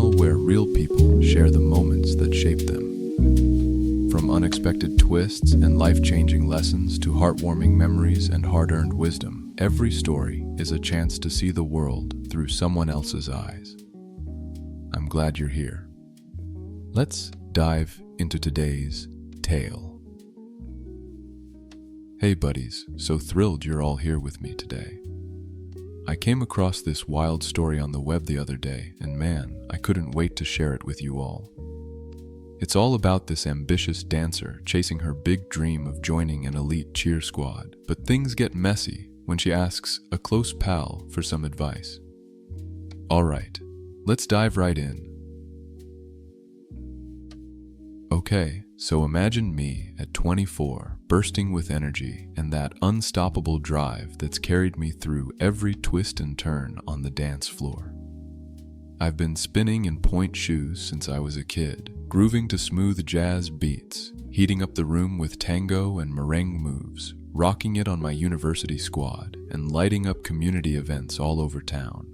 channel where real people share the moments that shape them. From unexpected twists and life-changing lessons to heartwarming memories and hard-earned wisdom, every story is a chance to see the world through someone else's eyes. I'm glad you're here. Let's dive into today's tale. Hey buddies, so thrilled you're all here with me today. I came across this wild story on the web the other day, and man, I couldn't wait to share it with you all. It's all about this ambitious dancer chasing her big dream of joining an elite cheer squad, but things get messy when she asks a close pal for some advice. Alright, let's dive right in. Okay, so imagine me at 24, bursting with energy and that unstoppable drive that's carried me through every twist and turn on the dance floor. I've been spinning in pointe shoes since I was a kid, grooving to smooth jazz beats, heating up the room with tango and merengue moves, rocking it on my university squad, and lighting up community events all over town.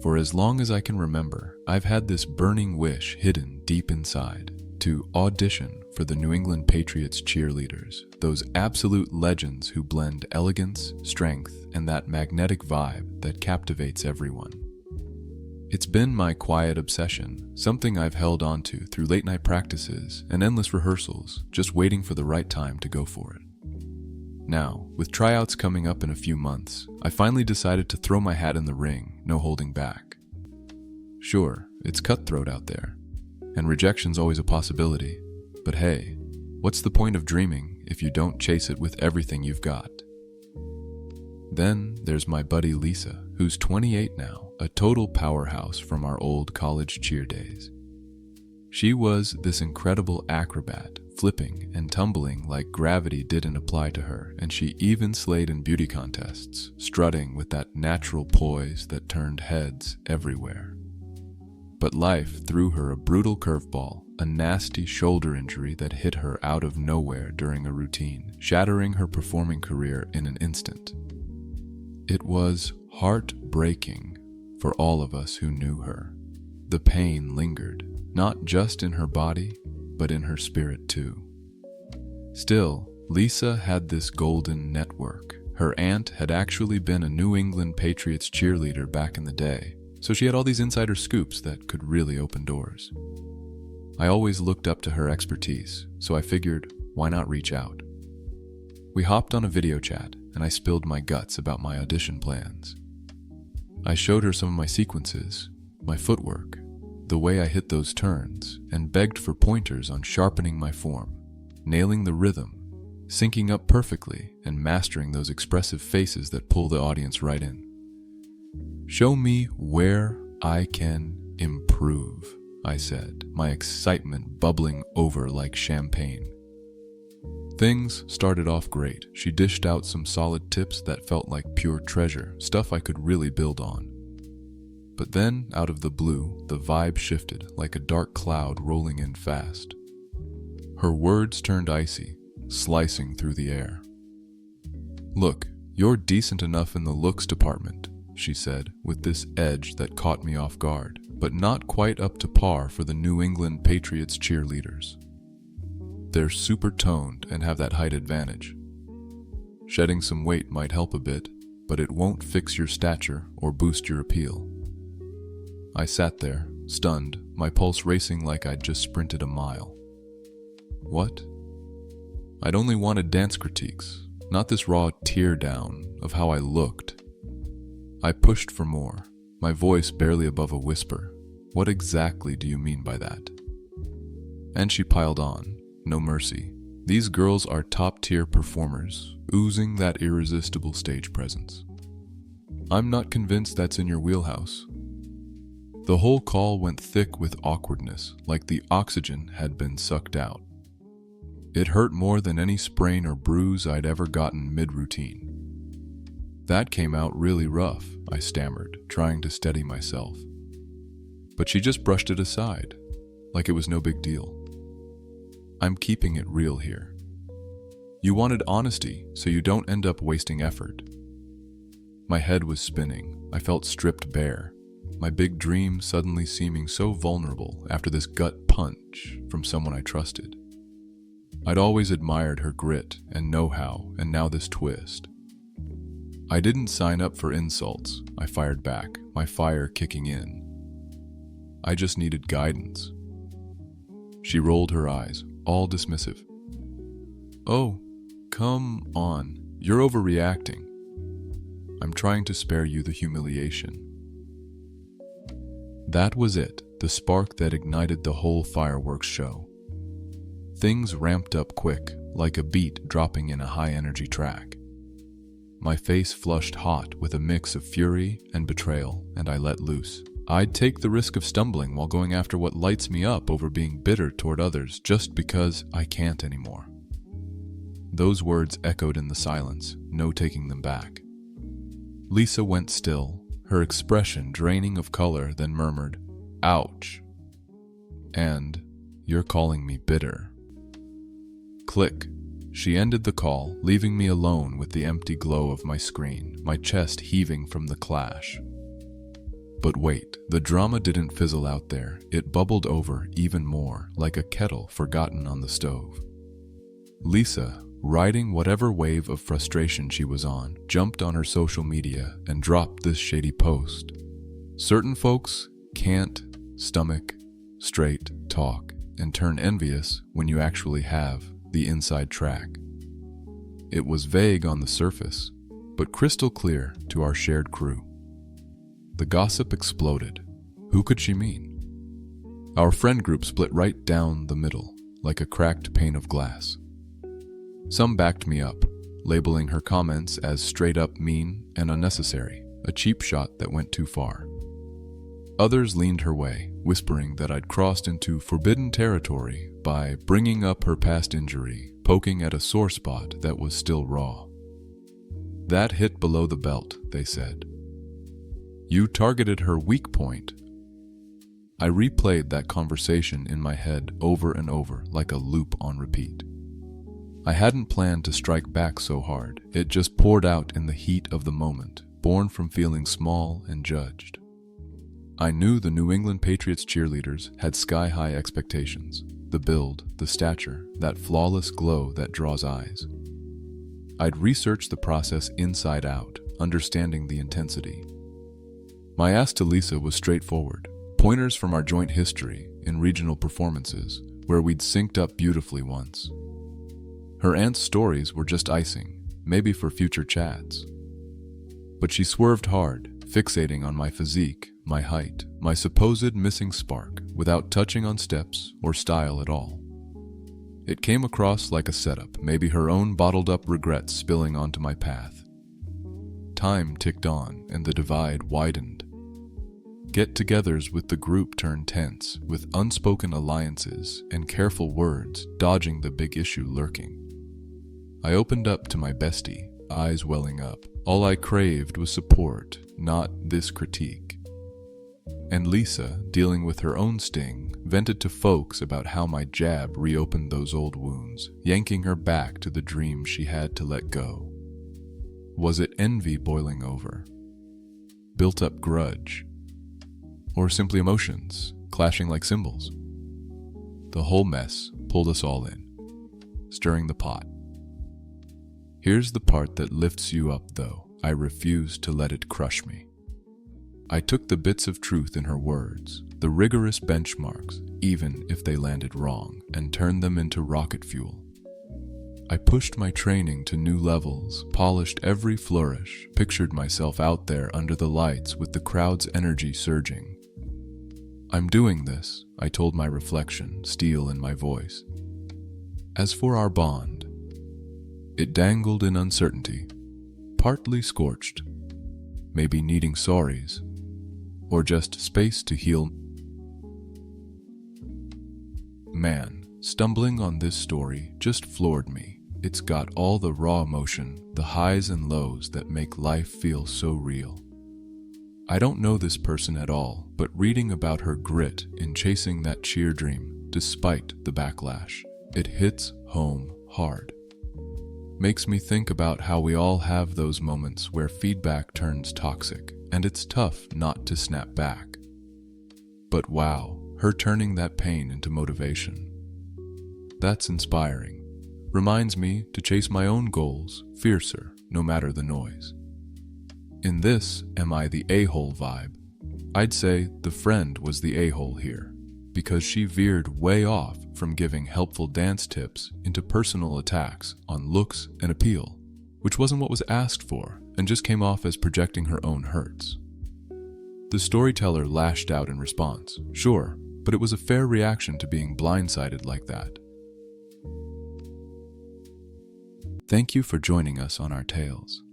For as long as I can remember, I've had this burning wish hidden deep inside, to audition for the New England Patriots cheerleaders, those absolute legends who blend elegance, strength, and that magnetic vibe that captivates everyone. It's been my quiet obsession, something I've held onto through late-night practices and endless rehearsals, just waiting for the right time to go for it. Now, with tryouts coming up in a few months, I finally decided to throw my hat in the ring, no holding back. Sure, it's cutthroat out there, and rejection's always a possibility, but hey, what's the point of dreaming if you don't chase it with everything you've got? Then there's my buddy Lisa, who's 28 now, a total powerhouse from our old college cheer days. She was this incredible acrobat, flipping and tumbling like gravity didn't apply to her, and she even slayed in beauty contests, strutting with that natural poise that turned heads everywhere. But life threw her a brutal curveball, a nasty shoulder injury that hit her out of nowhere during a routine, shattering her performing career in an instant. It was heartbreaking for all of us who knew her. The pain lingered, not just in her body, but in her spirit too. Still, Lisa had this golden network. Her aunt had actually been a New England Patriots cheerleader back in the day, so she had all these insider scoops that could really open doors. I always looked up to her expertise, so I figured, why not reach out? We hopped on a video chat, and I spilled my guts about my audition plans. I showed her some of my sequences, my footwork, the way I hit those turns, and begged for pointers on sharpening my form, nailing the rhythm, syncing up perfectly, and mastering those expressive faces that pull the audience right in. Show me where I can improve, I said, my excitement bubbling over like champagne. Things started off great. She dished out some solid tips that felt like pure treasure, stuff I could really build on. But then, out of the blue, the vibe shifted like a dark cloud rolling in fast. Her words turned icy, slicing through the air. "Look, you're decent enough in the looks department," she said, with this edge that caught me off guard, but not quite up to par for the New England Patriots cheerleaders. They're super toned and have that height advantage. Shedding some weight might help a bit, but it won't fix your stature or boost your appeal. I sat there, stunned, my pulse racing like I'd just sprinted a mile. What? I'd only wanted dance critiques, not this raw tear down of how I looked. I pushed for more, my voice barely above a whisper. What exactly do you mean by that? And she piled on, no mercy. These girls are top-tier performers, oozing that irresistible stage presence. I'm not convinced that's in your wheelhouse. The whole call went thick with awkwardness, like the oxygen had been sucked out. It hurt more than any sprain or bruise I'd ever gotten mid-routine. That came out really rough, I stammered, trying to steady myself. But she just brushed it aside, like it was no big deal. I'm keeping it real here. You wanted honesty, so you don't end up wasting effort. My head was spinning. I felt stripped bare. my big dream suddenly seeming so vulnerable after this gut punch from someone I trusted. I'd always admired her grit and know-how, and now this twist. I didn't sign up for insults, I fired back, my fire kicking in. I just needed guidance. She rolled her eyes, all dismissive. Oh, come on, you're overreacting. I'm trying to spare you the humiliation. That was it, the spark that ignited the whole fireworks show. Things ramped up quick, like a beat dropping in a high-energy track. My face flushed hot with a mix of fury and betrayal, and I let loose. I'd take the risk of stumbling while going after what lights me up over being bitter toward others just because I can't anymore. Those words echoed in the silence, no taking them back. Lisa went still, her expression draining of color, then murmured, "Ouch. And you're calling me bitter." Click. She ended the call, leaving me alone with the empty glow of my screen, my chest heaving from the clash. But wait, the drama didn't fizzle out there. It bubbled over even more, like a kettle forgotten on the stove. Lisa, riding whatever wave of frustration she was on, jumped on her social media and dropped this shady post. Certain folks can't stomach straight talk and turn envious when you actually have the inside track. It was vague on the surface, but crystal clear to our shared crew. The gossip exploded. Who could she mean? Our friend group split right down the middle, like a cracked pane of glass. Some backed me up, labeling her comments as straight up mean and unnecessary, a cheap shot that went too far. Others leaned her way, whispering that I'd crossed into forbidden territory by bringing up her past injury, poking at a sore spot that was still raw. That hit below the belt, they said. You targeted her weak point. I replayed that conversation in my head over and over like a loop on repeat. I hadn't planned to strike back so hard. It just poured out in the heat of the moment, born from feeling small and judged. I knew the New England Patriots cheerleaders had sky-high expectations. The build, the stature, that flawless glow that draws eyes. I'd researched the process inside out, understanding the intensity. My ask to Lisa was straightforward. Pointers from our joint history in regional performances, where we'd synced up beautifully once. Her aunt's stories were just icing, maybe for future chats. But she swerved hard, fixating on my physique, my height, my supposed missing spark, without touching on steps or style at all. It came across like a setup, maybe her own bottled-up regrets spilling onto my path. Time ticked on, and the divide widened. Get-togethers with the group turned tense, with unspoken alliances and careful words dodging the big issue lurking. I opened up to my bestie, eyes welling up. All I craved was support, not this critique. And Lisa, dealing with her own sting, vented to folks about how my jab reopened those old wounds, yanking her back to the dream she had to let go. Was it envy boiling over? Built-up grudge? Or simply emotions, clashing like cymbals? The whole mess pulled us all in, stirring the pot. Here's the part that lifts you up, though. I refused to let it crush me. I took the bits of truth in her words, the rigorous benchmarks, even if they landed wrong, and turned them into rocket fuel. I pushed my training to new levels, polished every flourish, pictured myself out there under the lights with the crowd's energy surging. I'm doing this, I told my reflection, steel in my voice. As for our bond, it dangled in uncertainty, partly scorched, maybe needing sorries, or just space to heal. Man, stumbling on this story just floored me. It's got all the raw emotion, the highs and lows that make life feel so real. I don't know this person at all, but reading about her grit in chasing that cheer dream, despite the backlash, it hits home hard. makes me think about how we all have those moments where feedback turns toxic, and it's tough not to snap back. But wow, her turning that pain into motivation. That's inspiring. Reminds me to chase my own goals fiercer, no matter the noise. In this Am I the A-hole vibe, I'd say the friend was the a-hole here, because she veered way off from giving helpful dance tips into personal attacks on looks and appeal, which wasn't what was asked for and just came off as projecting her own hurts. The storyteller lashed out in response, sure, but it was a fair reaction to being blindsided like that. Thank you for joining us on our tales.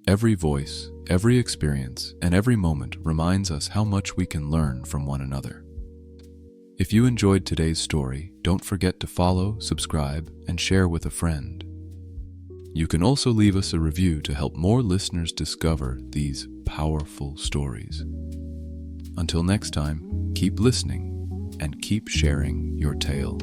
Every voice, every experience, and every moment reminds us how much we can learn from one another. If you enjoyed today's story, don't forget to follow, subscribe, and share with a friend. You can also leave us a review to help more listeners discover these powerful stories. Until next time, keep listening and keep sharing your tale.